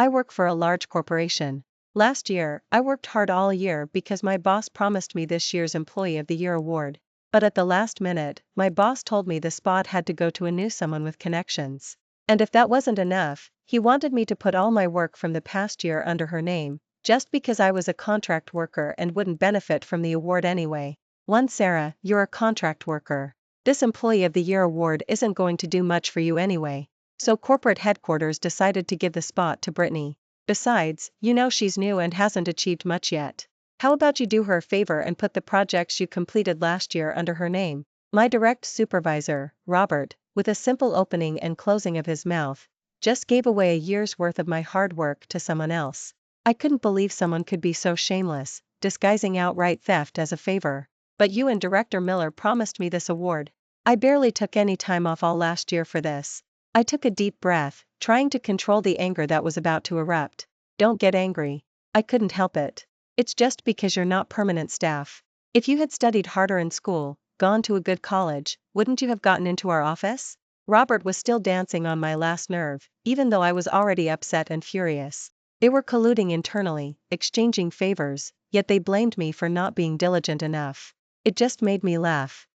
I work for a large corporation. Last year, I worked hard all year because my boss promised me this year's Employee of the Year award. But at the last minute, my boss told me the spot had to go to a new someone with connections. And if that wasn't enough, he wanted me to put all my work from the past year under her name, just because I was a contract worker and wouldn't benefit from the award anyway. Sarah, you're a contract worker. This Employee of the Year award isn't going to do much for you anyway. So corporate headquarters decided to give the spot to Brittany. Besides, she's new and hasn't achieved much yet. How about you do her a favor and put the projects you completed last year under her name? My direct supervisor, Robert, with a simple opening and closing of his mouth, just gave away a year's worth of my hard work to someone else. I couldn't believe someone could be so shameless, disguising outright theft as a favor. But you and Director Miller promised me this award. I barely took any time off all last year for this. I took a deep breath, trying to control the anger that was about to erupt. Don't get angry. I couldn't help it. It's just because you're not permanent staff. If you had studied harder in school, gone to a good college, wouldn't you have gotten into our office? Robert was still dancing on my last nerve, even though I was already upset and furious. They were colluding internally, exchanging favors, yet they blamed me for not being diligent enough. It just made me laugh.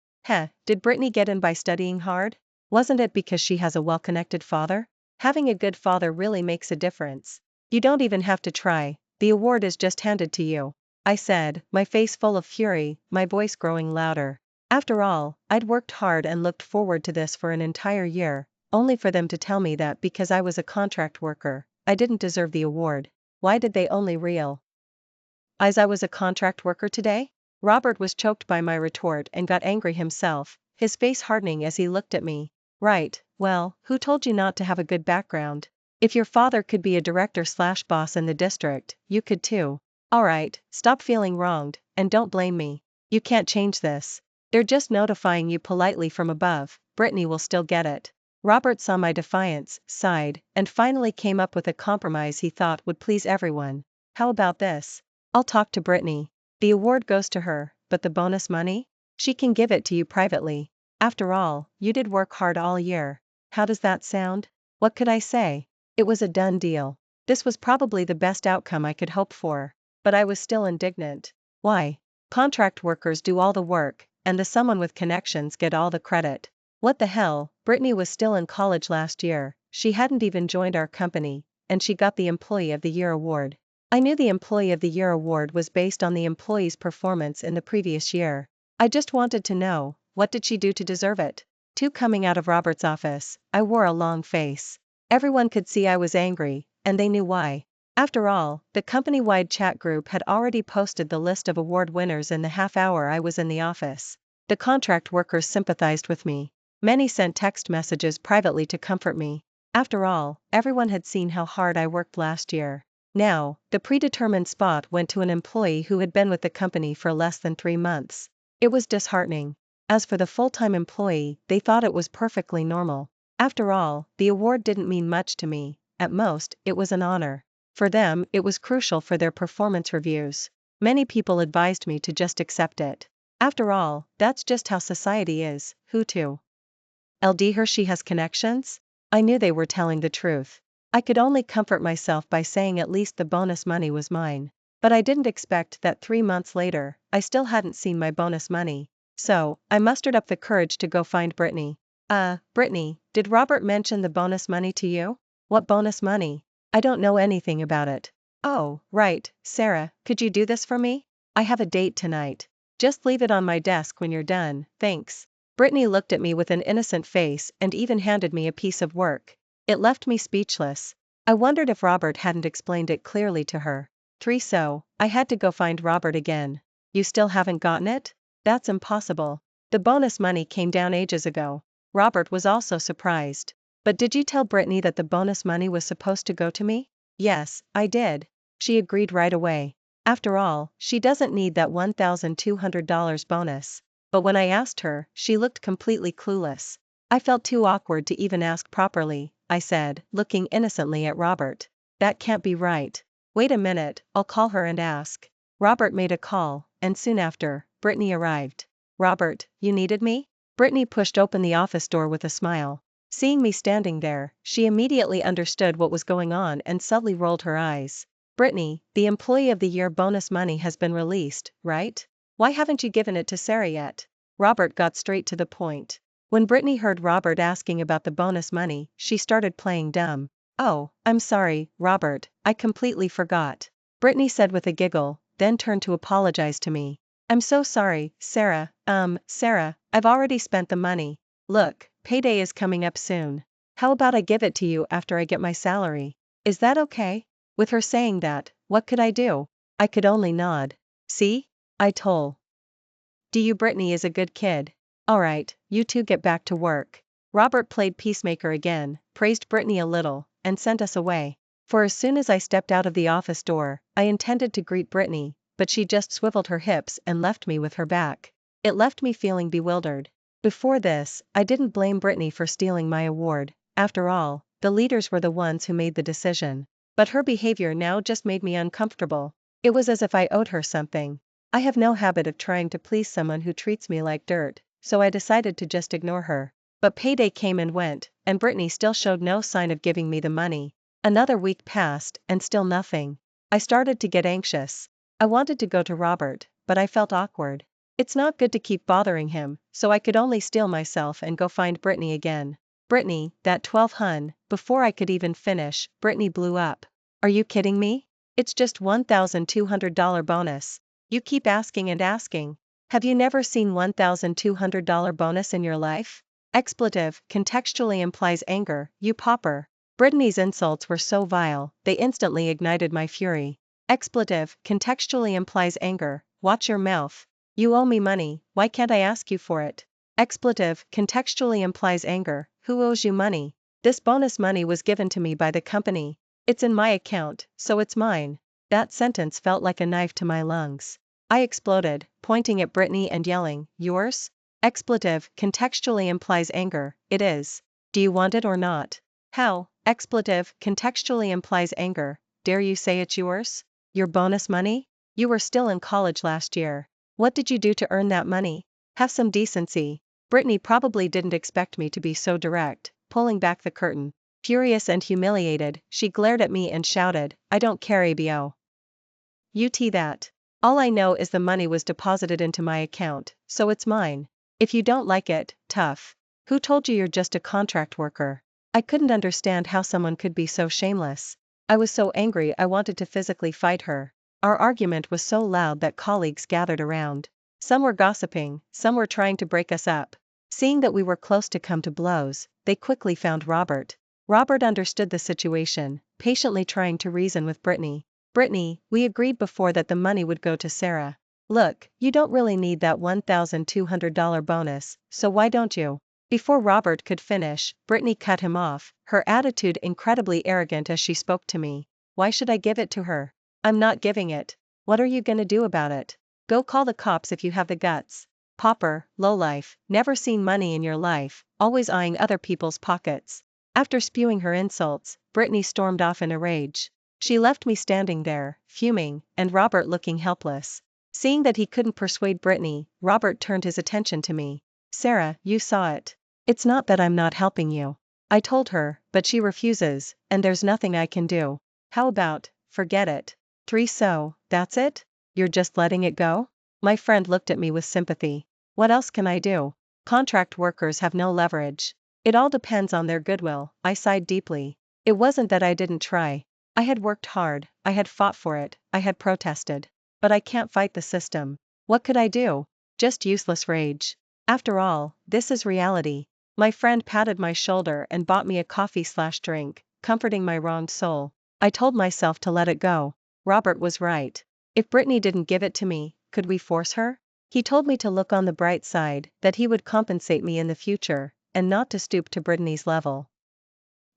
Did Brittany get in by studying hard? Wasn't it because she has a well-connected father? Having a good father really makes a difference. You don't even have to try, the award is just handed to you, I said, my face full of fury, my voice growing louder. After all, I'd worked hard and looked forward to this for an entire year, only for them to tell me that because I was a contract worker, I didn't deserve the award. Why did they only realize I was a contract worker today? Robert was choked by my retort and got angry himself, his face hardening as he looked at me. Right, well, who told you not to have a good background? If your father could be a director/boss in the district, you could too. Alright, stop feeling wronged, and don't blame me. You can't change this. They're just notifying you politely from above, Brittany will still get it. Robert saw my defiance, sighed, and finally came up with a compromise he thought would please everyone. How about this? I'll talk to Brittany. The award goes to her, but the bonus money? She can give it to you privately. After all, you did work hard all year. How does that sound? What could I say? It was a done deal. This was probably the best outcome I could hope for. But I was still indignant. Why? Contract workers do all the work, and the someone with connections get all the credit. What the hell? Brittany was still in college last year, she hadn't even joined our company, and she got the Employee of the Year award. I knew the Employee of the Year award was based on the employee's performance in the previous year. I just wanted to know, what did she do to deserve it? Coming out of Robert's office, I wore a long face. Everyone could see I was angry, and they knew why. After all, the company-wide chat group had already posted the list of award winners in the half hour I was in the office. The contract workers sympathized with me. Many sent text messages privately to comfort me. After all, everyone had seen how hard I worked last year. Now, the predetermined spot went to an employee who had been with the company for less than 3 months. It was disheartening. As for the full-time employee, they thought it was perfectly normal. After all, the award didn't mean much to me. At most, it was an honor. For them, it was crucial for their performance reviews. Many people advised me to just accept it. After all, that's just how society is. Who to LD her she has connections? I knew they were telling the truth. I could only comfort myself by saying at least the bonus money was mine. But I didn't expect that 3 months later, I still hadn't seen my bonus money. So, I mustered up the courage to go find Brittany. Brittany, did Robert mention the bonus money to you? What bonus money? I don't know anything about it. Oh, right, Sarah, could you do this for me? I have a date tonight. Just leave it on my desk when you're done, thanks. Brittany looked at me with an innocent face and even handed me a piece of work. It left me speechless. I wondered if Robert hadn't explained it clearly to her. So, I had to go find Robert again. You still haven't gotten it? That's impossible. The bonus money came down ages ago. Robert was also surprised. But did you tell Brittany that the bonus money was supposed to go to me? Yes, I did. She agreed right away. After all, she doesn't need that $1,200 bonus. But when I asked her, she looked completely clueless. I felt too awkward to even ask properly, I said, looking innocently at Robert. That can't be right. Wait a minute, I'll call her and ask. Robert made a call, and soon after, Brittany arrived. Robert, you needed me? Brittany pushed open the office door with a smile. Seeing me standing there, she immediately understood what was going on and subtly rolled her eyes. Brittany, the Employee of the Year bonus money has been released, right? Why haven't you given it to Sarah yet? Robert got straight to the point. When Brittany heard Robert asking about the bonus money, she started playing dumb. Oh, I'm sorry, Robert, I completely forgot. Brittany said with a giggle, then turned to apologize to me. I'm so sorry, Sarah, Sarah, I've already spent the money. Look, payday is coming up soon. How about I give it to you after I get my salary? Is that okay? With her saying that, what could I do? I could only nod. See? I told you Brittany is a good kid. Alright, you two get back to work. Robert played peacemaker again, praised Brittany a little, and sent us away. For as soon as I stepped out of the office door, I intended to greet Brittany, but she just swiveled her hips and left me with her back. It left me feeling bewildered. Before this, I didn't blame Brittany for stealing my award. After all, the leaders were the ones who made the decision. But her behavior now just made me uncomfortable. It was as if I owed her something. I have no habit of trying to please someone who treats me like dirt, so I decided to just ignore her. But payday came and went, and Brittany still showed no sign of giving me the money. Another week passed, and still nothing. I started to get anxious. I wanted to go to Robert, but I felt awkward. It's not good to keep bothering him, so I could only steel myself and go find Brittany again. Brittany, that 12 hun, before I could even finish, Brittany blew up. Are you kidding me? It's just $1,200 bonus. You keep asking and asking. Have you never seen $1,200 bonus in your life? Expletive contextually implies anger, you pauper. Brittany's insults were so vile, they instantly ignited my fury. Expletive contextually implies anger, watch your mouth. You owe me money, why can't I ask you for it? Expletive contextually implies anger, who owes you money? This bonus money was given to me by the company. It's in my account, so it's mine. That sentence felt like a knife to my lungs. I exploded, pointing at Brittany and yelling, yours? Expletive contextually implies anger, it is. Do you want it or not? How? Expletive contextually implies anger, dare you say it's yours? Your bonus money? You were still in college last year. What did you do to earn that money? Have some decency. Brittany probably didn't expect me to be so direct, pulling back the curtain. Furious and humiliated, she glared at me and shouted, I don't care ABO. UT that. All I know is the money was deposited into my account, so it's mine. If you don't like it, tough. Who told you you're just a contract worker? I couldn't understand how someone could be so shameless. I was so angry I wanted to physically fight her. Our argument was so loud that colleagues gathered around. Some were gossiping, some were trying to break us up. Seeing that we were close to come to blows, they quickly found Robert. Robert understood the situation, patiently trying to reason with Brittany. Brittany, we agreed before that the money would go to Sarah. Look, you don't really need that $1,200 bonus, so why don't you? Before Robert could finish, Brittany cut him off, her attitude incredibly arrogant as she spoke to me. Why should I give it to her? I'm not giving it. What are you gonna do about it? Go call the cops if you have the guts. Pauper, lowlife, never seen money in your life, always eyeing other people's pockets. After spewing her insults, Brittany stormed off in a rage. She left me standing there, fuming, and Robert looking helpless. Seeing that he couldn't persuade Brittany, Robert turned his attention to me. Sarah, you saw it. It's not that I'm not helping you. I told her, but she refuses, and there's nothing I can do. How about, forget it. 3 So, that's it? You're just letting it go? My friend looked at me with sympathy. What else can I do? Contract workers have no leverage. It all depends on their goodwill. I sighed deeply. It wasn't that I didn't try. I had worked hard, I had fought for it, I had protested. But I can't fight the system. What could I do? Just useless rage. After all, this is reality. My friend patted my shoulder and bought me a coffee/drink, comforting my wronged soul. I told myself to let it go. Robert was right. If Brittany didn't give it to me, could we force her? He told me to look on the bright side, that he would compensate me in the future, and not to stoop to Brittany's level.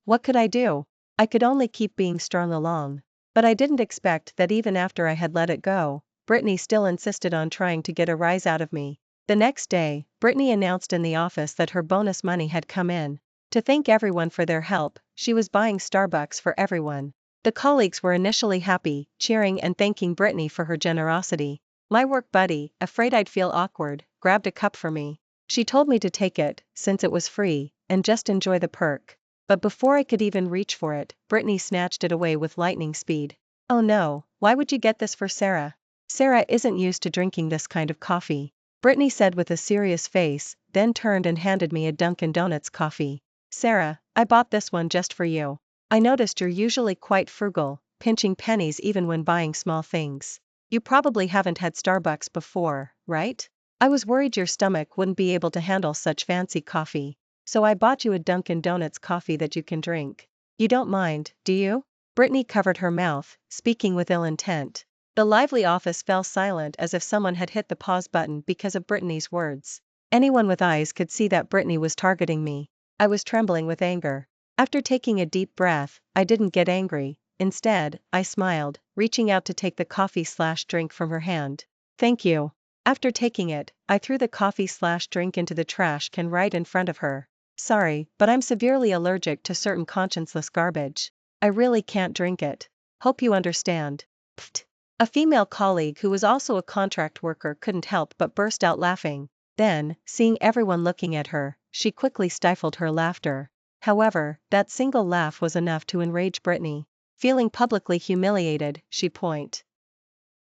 What could I do? I could only keep being strung along. But I didn't expect that even after I had let it go, Brittany still insisted on trying to get a rise out of me. The next day, Brittany announced in the office that her bonus money had come in. To thank everyone for their help, she was buying Starbucks for everyone. The colleagues were initially happy, cheering and thanking Brittany for her generosity. My work buddy, afraid I'd feel awkward, grabbed a cup for me. She told me to take it, since it was free, and just enjoy the perk. But before I could even reach for it, Brittany snatched it away with lightning speed. Oh no, why would you get this for Sarah? Sarah isn't used to drinking this kind of coffee, Brittany said with a serious face, then turned and handed me a Dunkin' Donuts coffee. Sarah, I bought this one just for you. I noticed you're usually quite frugal, pinching pennies even when buying small things. You probably haven't had Starbucks before, right? I was worried your stomach wouldn't be able to handle such fancy coffee. So I bought you a Dunkin' Donuts coffee that you can drink. You don't mind, do you? Brittany covered her mouth, speaking with ill intent. The lively office fell silent as if someone had hit the pause button because of Brittany's words. Anyone with eyes could see that Brittany was targeting me. I was trembling with anger. After taking a deep breath, I didn't get angry. Instead, I smiled, reaching out to take the coffee/drink from her hand. Thank you. After taking it, I threw the coffee/drink into the trash can right in front of her. Sorry, but I'm severely allergic to certain conscienceless garbage. I really can't drink it. Hope you understand. Pfft. A female colleague who was also a contract worker couldn't help but burst out laughing. Then, seeing everyone looking at her, she quickly stifled her laughter. However, that single laugh was enough to enrage Brittany. Feeling publicly humiliated, she pointed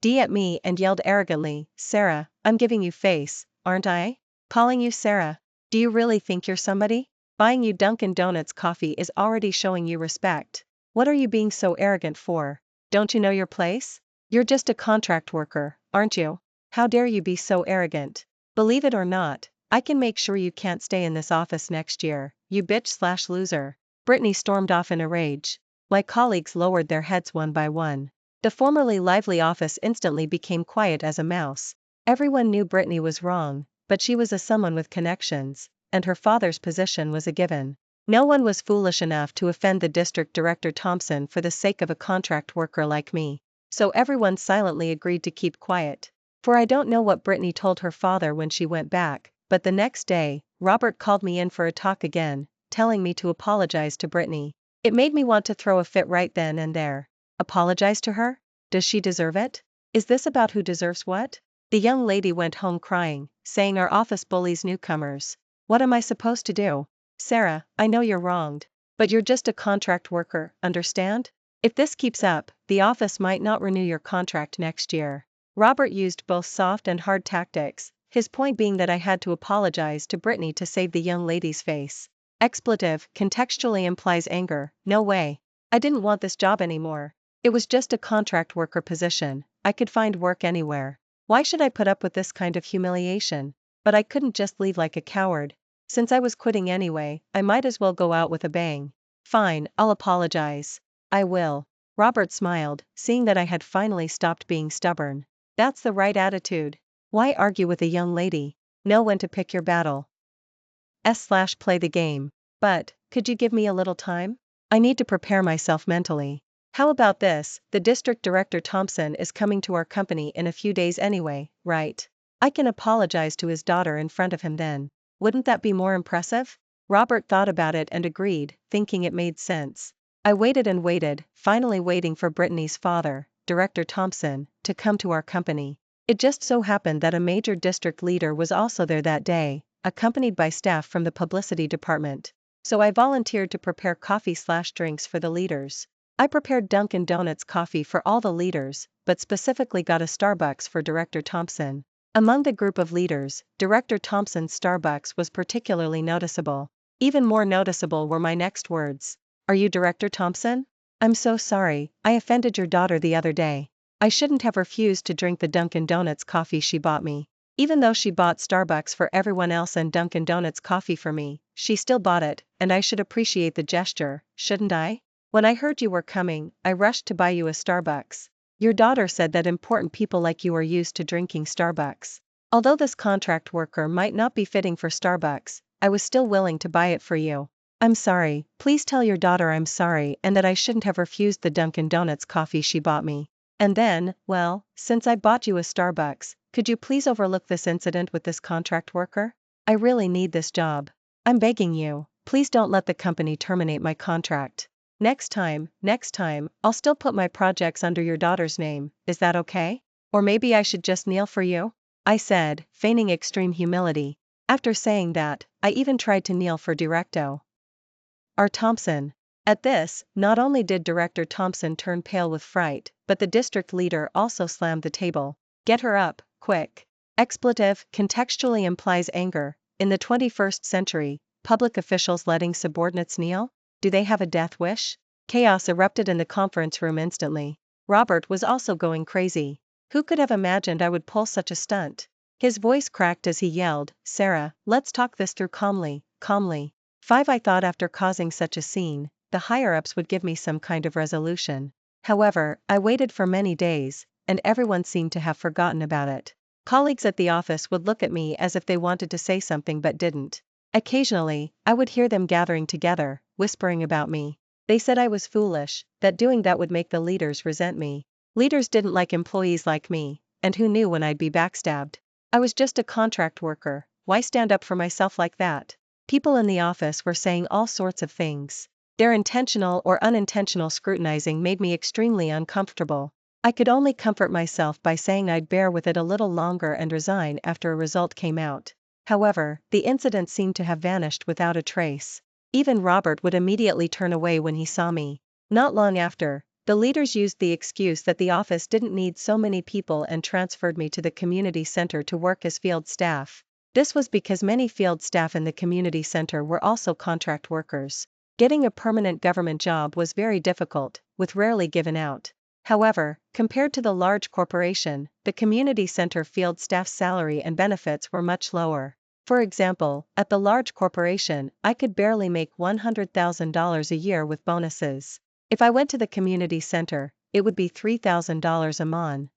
at me and yelled arrogantly, Sarah, I'm giving you face, aren't I? Calling you Sarah. Do you really think you're somebody? Buying you Dunkin' Donuts coffee is already showing you respect. What are you being so arrogant for? Don't you know your place? You're just a contract worker, aren't you? How dare you be so arrogant? Believe it or not, I can make sure you can't stay in this office next year, you bitch/loser. Brittany stormed off in a rage. My colleagues lowered their heads one by one. The formerly lively office instantly became quiet as a mouse. Everyone knew Brittany was wrong, but she was a someone with connections, and her father's position was a given. No one was foolish enough to offend the district director Thompson for the sake of a contract worker like me. So everyone silently agreed to keep quiet. For I don't know what Brittany told her father when she went back, but the next day, Robert called me in for a talk again, telling me to apologize to Brittany. It made me want to throw a fit right then and there. Apologize to her? Does she deserve it? Is this about who deserves what? The young lady went home crying, saying our office bullies newcomers. What am I supposed to do? Sarah, I know you're wronged. But you're just a contract worker, understand? If this keeps up, the office might not renew your contract next year. Robert used both soft and hard tactics, his point being that I had to apologize to Brittany to save the young lady's face. Expletive contextually implies anger, no way. I didn't want this job anymore. It was just a contract worker position, I could find work anywhere. Why should I put up with this kind of humiliation? But I couldn't just leave like a coward. Since I was quitting anyway, I might as well go out with a bang. Fine, I'll apologize. I will. Robert smiled, seeing that I had finally stopped being stubborn. That's the right attitude. Why argue with a young lady? Know when to pick your battle. Play the game. But, could you give me a little time? I need to prepare myself mentally. How about this? The district director Thompson is coming to our company in a few days anyway, right? I can apologize to his daughter in front of him then. Wouldn't that be more impressive? Robert thought about it and agreed, thinking it made sense. I waited and waited, finally waiting for Brittany's father, Director Thompson, to come to our company. It just so happened that a major district leader was also there that day, accompanied by staff from the publicity department. So I volunteered to prepare coffee/drinks for the leaders. I prepared Dunkin' Donuts coffee for all the leaders, but specifically got a Starbucks for Director Thompson. Among the group of leaders, Director Thompson's Starbucks was particularly noticeable. Even more noticeable were my next words. Are you Director Thompson? I'm so sorry, I offended your daughter the other day. I shouldn't have refused to drink the Dunkin' Donuts coffee she bought me. Even though she bought Starbucks for everyone else and Dunkin' Donuts coffee for me, she still bought it, and I should appreciate the gesture, shouldn't I? When I heard you were coming, I rushed to buy you a Starbucks. Your daughter said that important people like you are used to drinking Starbucks. Although this contract worker might not be fitting for Starbucks, I was still willing to buy it for you. I'm sorry, please tell your daughter I'm sorry and that I shouldn't have refused the Dunkin' Donuts coffee she bought me. And then, well, since I bought you a Starbucks, could you please overlook this incident with this contract worker? I really need this job. I'm begging you, please don't let the company terminate my contract. Next time, I'll still put my projects under your daughter's name, is that okay? Or maybe I should just kneel for you? I said, feigning extreme humility. After saying that, I even tried to kneel for Directo R. Thompson. At this, not only did Director Thompson turn pale with fright, but the district leader also slammed the table. Get her up, quick. Expletive contextually implies anger. In the 21st century, public officials letting subordinates kneel? Do they have a death wish? Chaos erupted in the conference room instantly. Robert was also going crazy. Who could have imagined I would pull such a stunt? His voice cracked as he yelled, Sarah, let's talk this through calmly, calmly. 5. I thought after causing such a scene, the higher-ups would give me some kind of resolution. However, I waited for many days, and everyone seemed to have forgotten about it. Colleagues at the office would look at me as if they wanted to say something but didn't. Occasionally, I would hear them gathering together, whispering about me. They said I was foolish, that doing that would make the leaders resent me. Leaders didn't like employees like me, and who knew when I'd be backstabbed? I was just a contract worker, why stand up for myself like that? People in the office were saying all sorts of things. Their intentional or unintentional scrutinizing made me extremely uncomfortable. I could only comfort myself by saying I'd bear with it a little longer and resign after a result came out. However, the incident seemed to have vanished without a trace. Even Robert would immediately turn away when he saw me. Not long after, the leaders used the excuse that the office didn't need so many people and transferred me to the community center to work as field staff. This was because many field staff in the community center were also contract workers. Getting a permanent government job was very difficult, with rarely given out. However, compared to the large corporation, the community center field staff's salary and benefits were much lower. For example, at the large corporation, I could barely make $100,000 a year with bonuses. If I went to the community center, it would be $3,000 a month.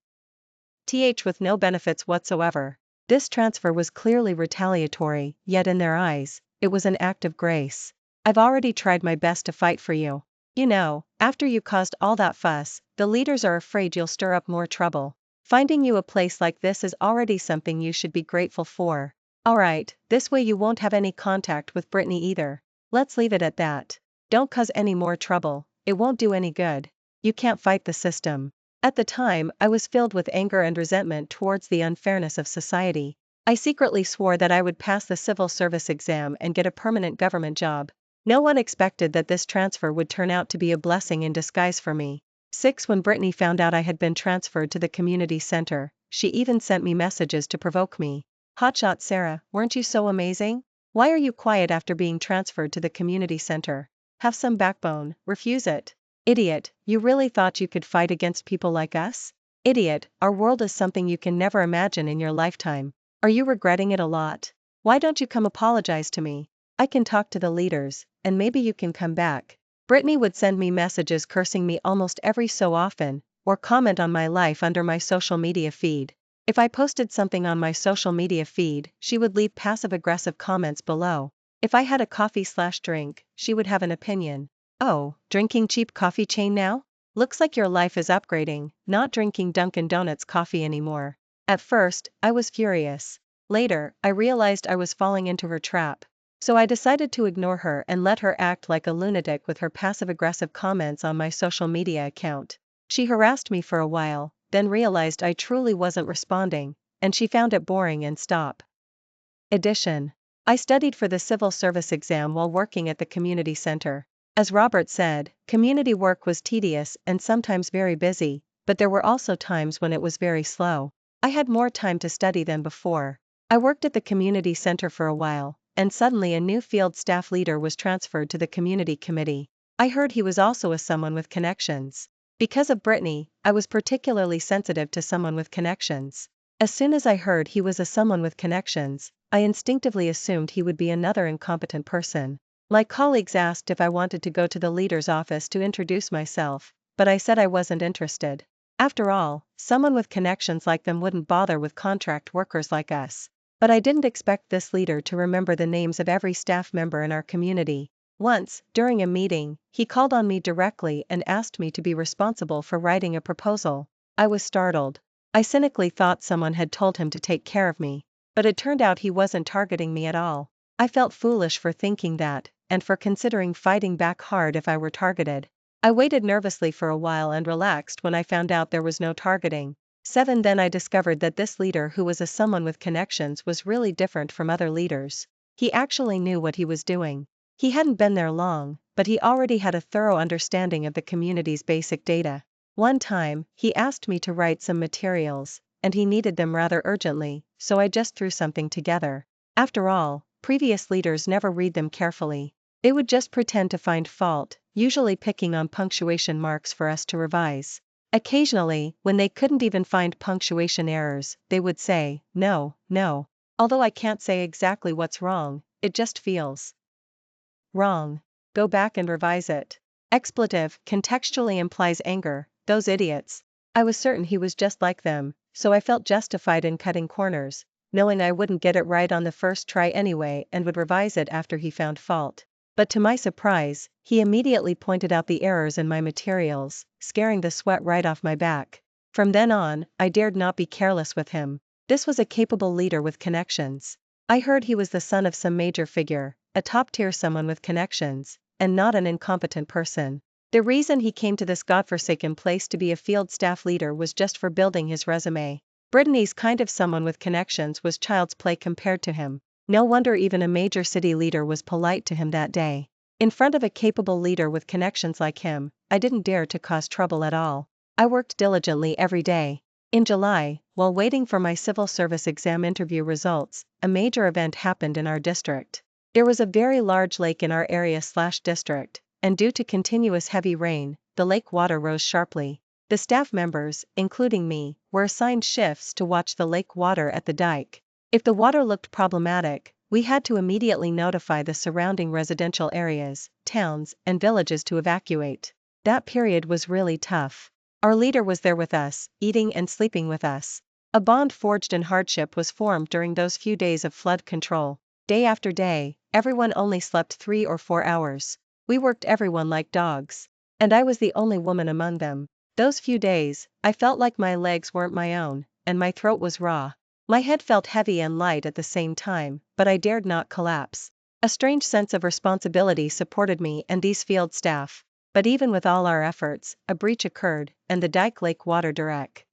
With no benefits whatsoever. This transfer was clearly retaliatory, yet in their eyes, it was an act of grace. I've already tried my best to fight for you. You know, after you caused all that fuss, the leaders are afraid you'll stir up more trouble. Finding you a place like this is already something you should be grateful for. Alright, this way you won't have any contact with Brittany either. Let's leave it at that. Don't cause any more trouble, it won't do any good. You can't fight the system. At the time, I was filled with anger and resentment towards the unfairness of society. I secretly swore that I would pass the civil service exam and get a permanent government job. No one expected that this transfer would turn out to be a blessing in disguise for me. 6. When Brittany found out I had been transferred to the community center, she even sent me messages to provoke me. Hotshot Sarah, weren't you so amazing? Why are you quiet after being transferred to the community center? Have some backbone, refuse it. Idiot, you really thought you could fight against people like us? Idiot, our world is something you can never imagine in your lifetime. Are you regretting it a lot? Why don't you come apologize to me? I can talk to the leaders, and maybe you can come back. Brittany would send me messages cursing me almost every so often, or comment on my life under my social media feed. If I posted something on my social media feed, she would leave passive-aggressive comments below. If I had a coffee/drink, she would have an opinion. Oh, drinking cheap coffee chain now? Looks like your life is upgrading, not drinking Dunkin' Donuts coffee anymore. At first, I was furious. Later, I realized I was falling into her trap. So I decided to ignore her and let her act like a lunatic with her passive-aggressive comments on my social media account. She harassed me for a while, then realized I truly wasn't responding, and she found it boring and stopped. Addition. I studied for the civil service exam while working at the community center. As Robert said, community work was tedious and sometimes very busy, but there were also times when it was very slow. I had more time to study than before. I worked at the community center for a while, and suddenly a new field staff leader was transferred to the community committee. I heard he was also someone with connections. Because of Brittany, I was particularly sensitive to someone with connections. As soon as I heard he was someone with connections, I instinctively assumed he would be another incompetent person. My colleagues asked if I wanted to go to the leader's office to introduce myself, but I said I wasn't interested. After all, someone with connections like them wouldn't bother with contract workers like us. But I didn't expect this leader to remember the names of every staff member in our community. Once, during a meeting, he called on me directly and asked me to be responsible for writing a proposal. I was startled. I cynically thought someone had told him to take care of me, but it turned out he wasn't targeting me at all. I felt foolish for thinking that, and for considering fighting back hard if I were targeted. I waited nervously for a while and relaxed when I found out there was no targeting. 7. Then I discovered that this leader, who was someone with connections, was really different from other leaders. He actually knew what he was doing. He hadn't been there long, but he already had a thorough understanding of the community's basic data. One time, he asked me to write some materials, and he needed them rather urgently, so I just threw something together. After all, previous leaders never read them carefully. They would just pretend to find fault, usually picking on punctuation marks for us to revise. Occasionally, when they couldn't even find punctuation errors, they would say, "No, no. Although I can't say exactly what's wrong, it just feels wrong. Go back and revise it." Expletive contextually implies anger, those idiots. I was certain he was just like them, so I felt justified in cutting corners, knowing I wouldn't get it right on the first try anyway and would revise it after he found fault. But to my surprise, he immediately pointed out the errors in my materials, scaring the sweat right off my back. From then on, I dared not be careless with him. This was a capable leader with connections. I heard he was the son of some major figure, a top-tier someone with connections, and not an incompetent person. The reason he came to this godforsaken place to be a field staff leader was just for building his resume. Brittany's kind of someone with connections was child's play compared to him. No wonder even a major city leader was polite to him that day. In front of a capable leader with connections like him, I didn't dare to cause trouble at all. I worked diligently every day. In July, while waiting for my civil service exam interview results, a major event happened in our district. There was a very large lake in our area/district, and due to continuous heavy rain, the lake water rose sharply. The staff members, including me, were assigned shifts to watch the lake water at the dike. If the water looked problematic, we had to immediately notify the surrounding residential areas, towns, and villages to evacuate. That period was really tough. Our leader was there with us, eating and sleeping with us. A bond forged in hardship was formed during those few days of flood control. Day after day, everyone only slept 3 or 4 hours. We worked everyone like dogs. And I was the only woman among them. Those few days, I felt like my legs weren't my own, and my throat was raw. My head felt heavy and light at the same time, but I dared not collapse. A strange sense of responsibility supported me and these field staff. But even with all our efforts, a breach occurred, and the dike lake water direct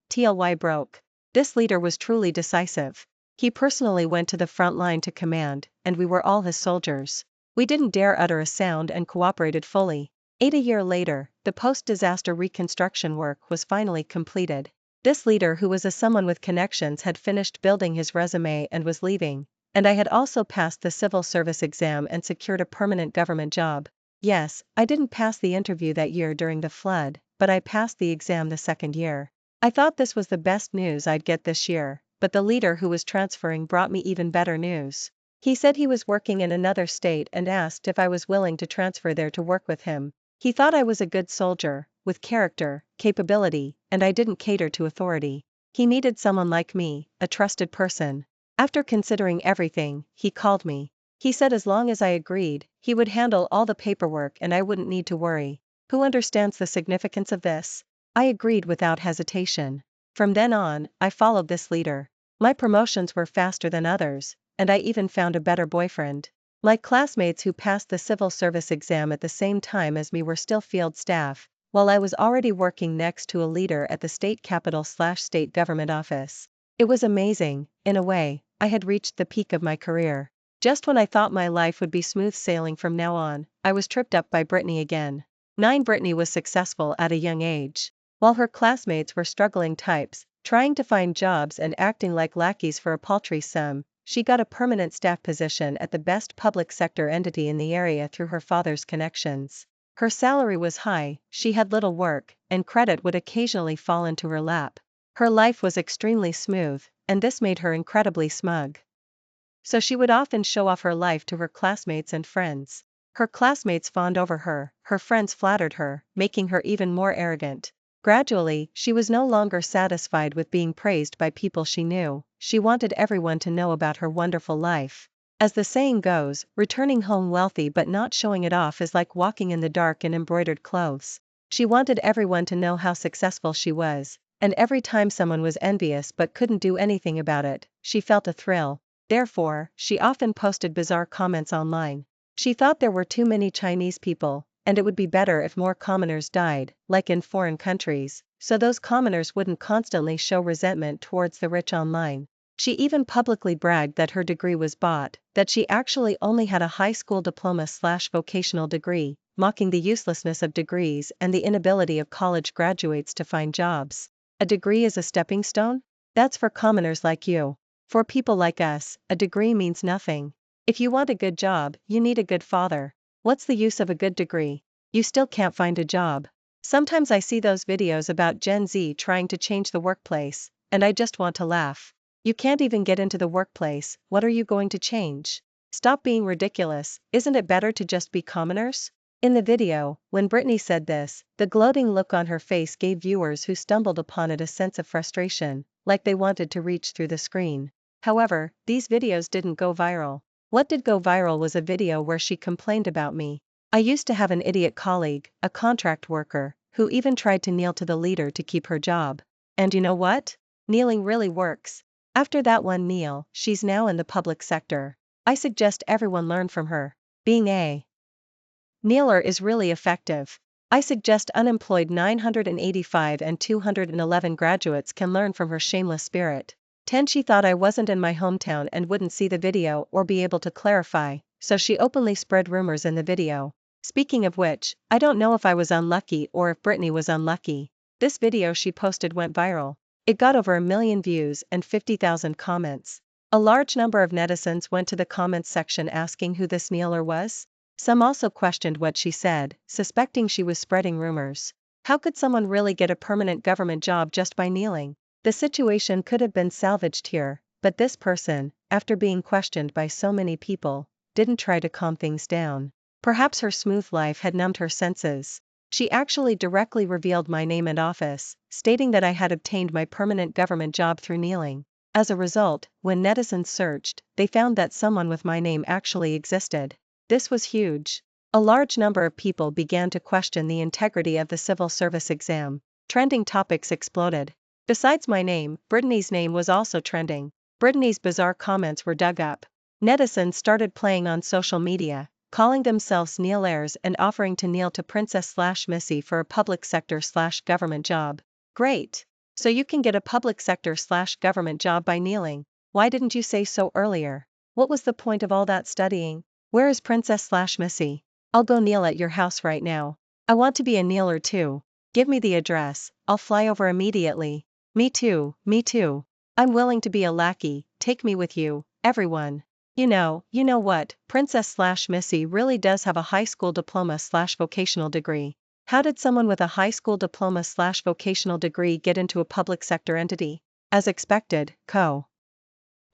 TLY broke. This leader was truly decisive. He personally went to the front line to command, and we were all his soldiers. We didn't dare utter a sound and cooperated fully. A year later, the post-disaster reconstruction work was finally completed. This leader, who was someone with connections, had finished building his resume and was leaving, and I had also passed the civil service exam and secured a permanent government job. Yes, I didn't pass the interview that year during the flood, but I passed the exam the second year. I thought this was the best news I'd get this year, but the leader who was transferring brought me even better news. He said he was working in another state and asked if I was willing to transfer there to work with him. He thought I was a good soldier, with character, capability, and I didn't cater to authority. He needed someone like me, a trusted person. After considering everything, he called me. He said as long as I agreed, he would handle all the paperwork and I wouldn't need to worry. Who understands the significance of this? I agreed without hesitation. From then on, I followed this leader. My promotions were faster than others, and I even found a better boyfriend. My classmates who passed the civil service exam at the same time as me were still field staff, while I was already working next to a leader at the state capital/state government office. It was amazing. In a way, I had reached the peak of my career. Just when I thought my life would be smooth sailing from now on, I was tripped up by Brittany again. 9. Brittany was successful at a young age. While her classmates were struggling types, trying to find jobs and acting like lackeys for a paltry sum, she got a permanent staff position at the best public sector entity in the area through her father's connections. Her salary was high, she had little work, and credit would occasionally fall into her lap. Her life was extremely smooth, and this made her incredibly smug. So she would often show off her life to her classmates and friends. Her classmates fawned over her, her friends flattered her, making her even more arrogant. Gradually, she was no longer satisfied with being praised by people she knew. She wanted everyone to know about her wonderful life. As the saying goes, returning home wealthy but not showing it off is like walking in the dark in embroidered clothes. She wanted everyone to know how successful she was, and every time someone was envious but couldn't do anything about it, she felt a thrill. Therefore, she often posted bizarre comments online. She thought there were too many Chinese people, and it would be better if more commoners died, like in foreign countries. so those commoners wouldn't constantly show resentment towards the rich online. She even publicly bragged that her degree was bought, that she actually only had a high school diploma/vocational degree, mocking the uselessness of degrees and the inability of college graduates to find jobs. A degree is a stepping stone? That's for commoners like you. For people like us, a degree means nothing. If you want a good job, you need a good father. What's the use of a good degree? You still can't find a job. Sometimes I see those videos about Gen Z trying to change the workplace, and I just want to laugh. You can't even get into the workplace, what are you going to change? Stop being ridiculous, isn't it better to just be commoners? In the video, when Britney said this, the gloating look on her face gave viewers who stumbled upon it a sense of frustration, like they wanted to reach through the screen. However, these videos didn't go viral. What did go viral was a video where she complained about me. I used to have an idiot colleague, a contract worker, who even tried to kneel to the leader to keep her job. And you know what? Kneeling really works. After that one kneel, she's now in the public sector. I suggest everyone learn from her. Being a kneeler is really effective. I suggest unemployed 985 and 211 graduates can learn from her shameless spirit. 10. She thought I wasn't in my hometown and wouldn't see the video or be able to clarify, so she openly spread rumors in the video. Speaking of which, I don't know if I was unlucky or if Britney was unlucky. This video she posted went viral. It got over 1 million views and 50,000 comments. A large number of netizens went to the comments section asking who this kneeler was. Some also questioned what she said, suspecting she was spreading rumors. How could someone really get a permanent government job just by kneeling? The situation could have been salvaged here, but this person, after being questioned by so many people, didn't try to calm things down. Perhaps her smooth life had numbed her senses. She actually directly revealed my name and office, stating that I had obtained my permanent government job through kneeling. As a result, when netizens searched, they found that someone with my name actually existed. This was huge. A large number of people began to question the integrity of the civil service exam. Trending topics exploded. Besides my name, Britney's name was also trending. Britney's bizarre comments were dug up. Netizens started playing on social media, calling themselves kneelers and offering to kneel to Princess/Missy for a public sector/government job. Great! So you can get a public sector/government job by kneeling. Why didn't you say so earlier? What was the point of all that studying? Where is Princess/Missy? I'll go kneel at your house right now. I want to be a kneeler too. Give me the address, I'll fly over immediately. Me too, me too. I'm willing to be a lackey, take me with you, everyone. You know what, Princess/Missy really does have a high school diploma/vocational degree. How did someone with a high school diploma/vocational degree get into a public sector entity? As expected,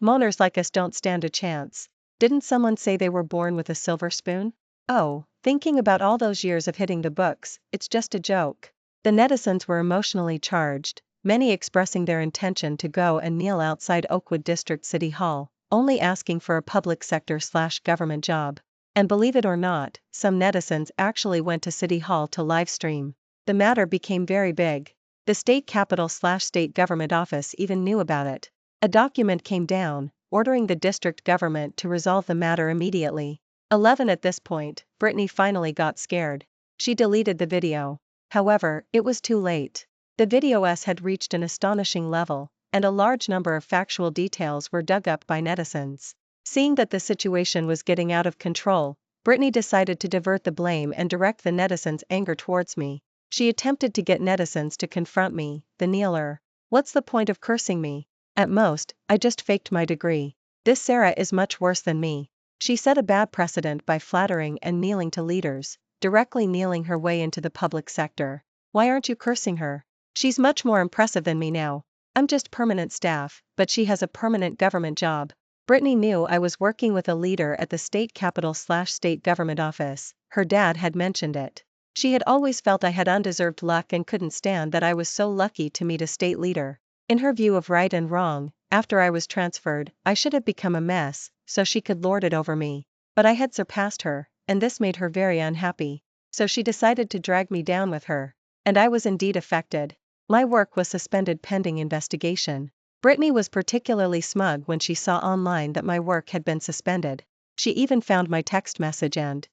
moaners like us don't stand a chance. Didn't someone say they were born with a silver spoon? Oh, thinking about all those years of hitting the books, it's just a joke. The netizens were emotionally charged, many expressing their intention to go and kneel outside Oakwood District City Hall, only asking for a public sector/government job. And believe it or not, some netizens actually went to City Hall to live stream. The matter became very big. The state capitol/state government office even knew about it. A document came down, ordering the district government to resolve the matter immediately. 11. At this point, Britney finally got scared. She deleted the video. However, it was too late. The videos had reached an astonishing level, and a large number of factual details were dug up by netizens. Seeing that the situation was getting out of control, Britney decided to divert the blame and direct the netizens' anger towards me. She attempted to get netizens to confront me, the kneeler. What's the point of cursing me? At most, I just faked my degree. This Sarah is much worse than me. She set a bad precedent by flattering and kneeling to leaders, directly kneeling her way into the public sector. Why aren't you cursing her? She's much more impressive than me now. I'm just permanent staff, but she has a permanent government job. Britney knew I was working with a leader at the state capitol/state government office. Her dad had mentioned it. She had always felt I had undeserved luck and couldn't stand that I was so lucky to meet a state leader. In her view of right and wrong, after I was transferred, I should have become a mess, so she could lord it over me. But I had surpassed her, and this made her very unhappy. So she decided to drag me down with her. And I was indeed affected. My work was suspended pending investigation. Britney was particularly smug when she saw online that my work had been suspended. She even found my text message and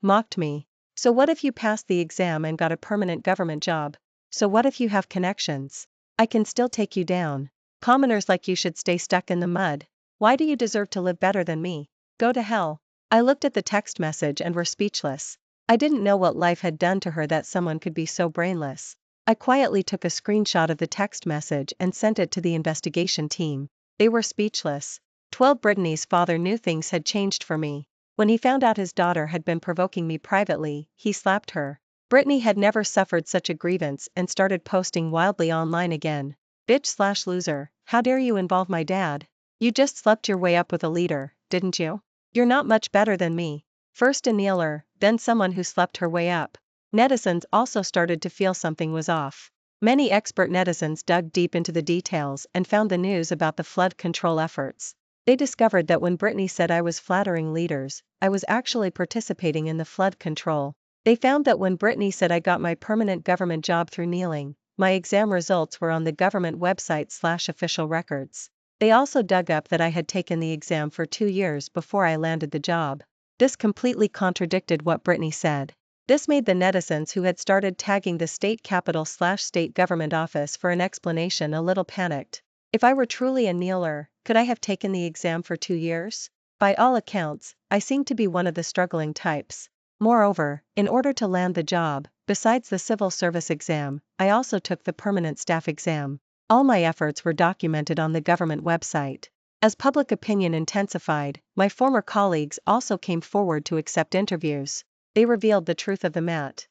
mocked me. So what if you passed the exam and got a permanent government job? So what if you have connections? I can still take you down. Commoners like you should stay stuck in the mud. Why do you deserve to live better than me? Go to hell. I looked at the text message and were speechless. I didn't know what life had done to her that someone could be so brainless. I quietly took a screenshot of the text message and sent it to the investigation team. They were speechless. 12 Brittany's father knew things had changed for me. When he found out his daughter had been provoking me privately, he slapped her. Brittany had never suffered such a grievance and started posting wildly online again. Bitch/loser, how dare you involve my dad? You just slept your way up with a leader, didn't you? You're not much better than me. First a kneeler, then someone who slept her way up. Netizens also started to feel something was off. Many expert netizens dug deep into the details and found the news about the flood control efforts. They discovered that when Brittany said I was flattering leaders, I was actually participating in the flood control. They found that when Brittany said I got my permanent government job through kneeling, my exam results were on the government website/official records. They also dug up that I had taken the exam for 2 years before I landed the job. This completely contradicted what Brittany said. This made the netizens who had started tagging the state capital/state government office for an explanation a little panicked. If I were truly a kneeler, could I have taken the exam for 2 years? By all accounts, I seemed to be one of the struggling types. Moreover, in order to land the job, besides the civil service exam, I also took the permanent staff exam. All my efforts were documented on the government website. As public opinion intensified, my former colleagues also came forward to accept interviews. They revealed the truth of the matter.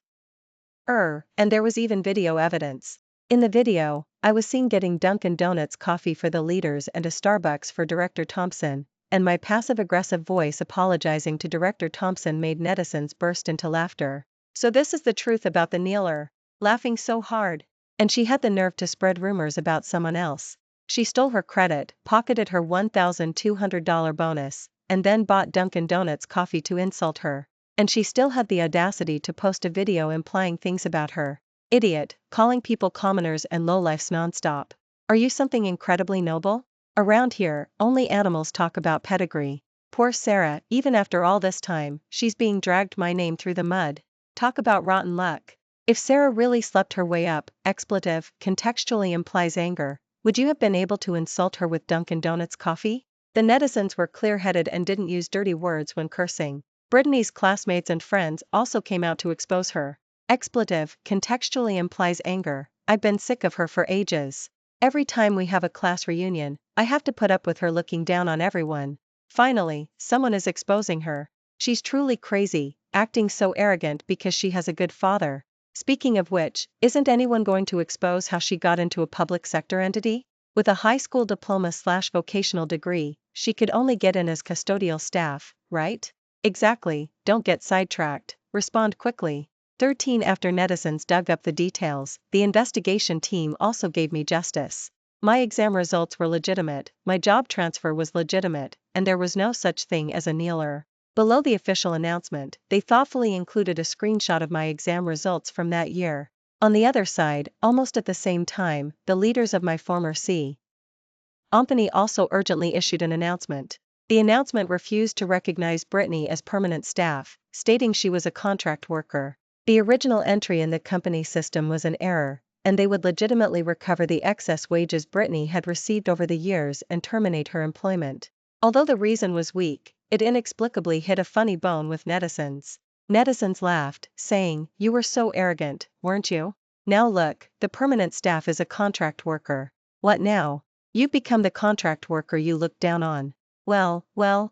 And there was even video evidence. In the video, I was seen getting Dunkin' Donuts coffee for the leaders and a Starbucks for Director Thompson, and my passive-aggressive voice apologizing to Director Thompson made netizens burst into laughter. So this is the truth about the kneeler. Laughing so hard. And she had the nerve to spread rumors about someone else. She stole her credit, pocketed her $1,200 bonus, and then bought Dunkin' Donuts coffee to insult her. And she still had the audacity to post a video implying things about her. Idiot, calling people commoners and lowlifes nonstop. Are you something incredibly noble? Around here, only animals talk about pedigree. Poor Sarah, even after all this time, she's being dragged my name through the mud. Talk about rotten luck. If Sarah really slept her way up, expletive, contextually implies anger, would you have been able to insult her with Dunkin' Donuts coffee? The netizens were clear-headed and didn't use dirty words when cursing. Brittany's classmates and friends also came out to expose her. Expletive, contextually implies anger. I've been sick of her for ages. Every time we have a class reunion, I have to put up with her looking down on everyone. Finally, someone is exposing her. She's truly crazy, acting so arrogant because she has a good father. Speaking of which, isn't anyone going to expose how she got into a public sector entity? With a high school diploma/vocational degree, she could only get in as custodial staff, right? Exactly, don't get sidetracked, respond quickly. 13 After netizens dug up the details, the investigation team also gave me justice. My exam results were legitimate, my job transfer was legitimate, and there was no such thing as a kneeler. Below the official announcement, they thoughtfully included a screenshot of my exam results from that year. On the other side, almost at the same time, the leaders of my former company also urgently issued an announcement. The announcement refused to recognize Brittany as permanent staff, stating she was a contract worker. The original entry in the company system was an error, and they would legitimately recover the excess wages Brittany had received over the years and terminate her employment. Although the reason was weak, it inexplicably hit a funny bone with netizens. Netizens laughed, saying, "You were so arrogant, weren't you? Now look, the permanent staff is a contract worker. What now? You've become the contract worker you looked down on. Well,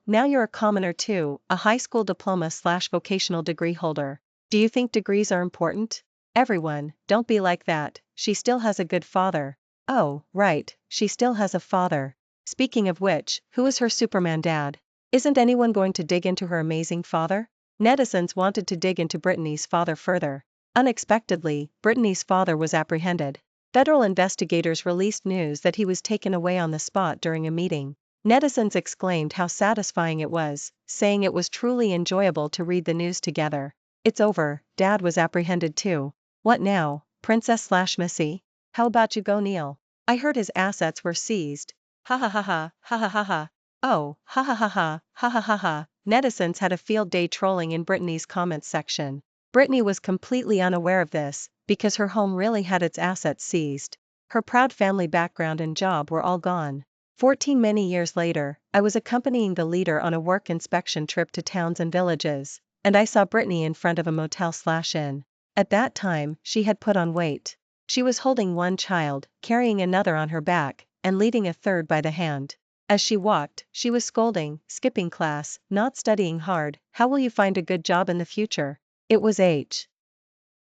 now you're a commoner too, a high school diploma/vocational degree holder. Do you think degrees are important? Everyone, don't be like that, she still has a good father." Oh, right, she still has a father. Speaking of which, who is her Superman dad? Isn't anyone going to dig into her amazing father? Netizens wanted to dig into Brittany's father further. Unexpectedly, Brittany's father was apprehended. Federal investigators released news that he was taken away on the spot during a meeting. Netizens exclaimed how satisfying it was, saying it was truly enjoyable to read the news together. It's over, Dad was apprehended too. What now, Princess/Missy? How about you go kneel? I heard his assets were seized. Ha ha ha ha, ha ha ha ha. Oh, ha ha ha ha, ha ha ha ha. Netizens had a field day trolling in Brittany's comments section. Brittany was completely unaware of this, because her home really had its assets seized. Her proud family background and job were all gone. 14 Many years later, I was accompanying the leader on a work inspection trip to towns and villages, and I saw Brittany in front of a motel/inn. At that time, she had put on weight. She was holding one child, carrying another on her back, and leading a third by the hand. As she walked, she was scolding, skipping class, not studying hard, how will you find a good job in the future? It was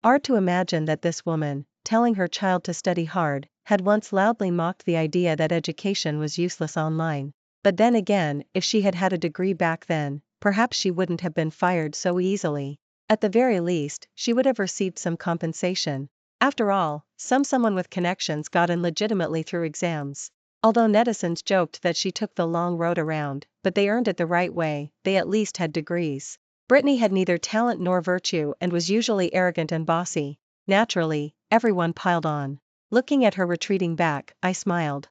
hard to imagine that this woman, telling her child to study hard, had once loudly mocked the idea that education was useless online. But then again, if she had had a degree back then, perhaps she wouldn't have been fired so easily. At the very least, she would have received some compensation. After all, someone with connections got in legitimately through exams. Although netizens joked that she took the long road around, but they earned it the right way, they at least had degrees. Brittany had neither talent nor virtue and was usually arrogant and bossy. Naturally, everyone piled on. Looking at her retreating back, I smiled.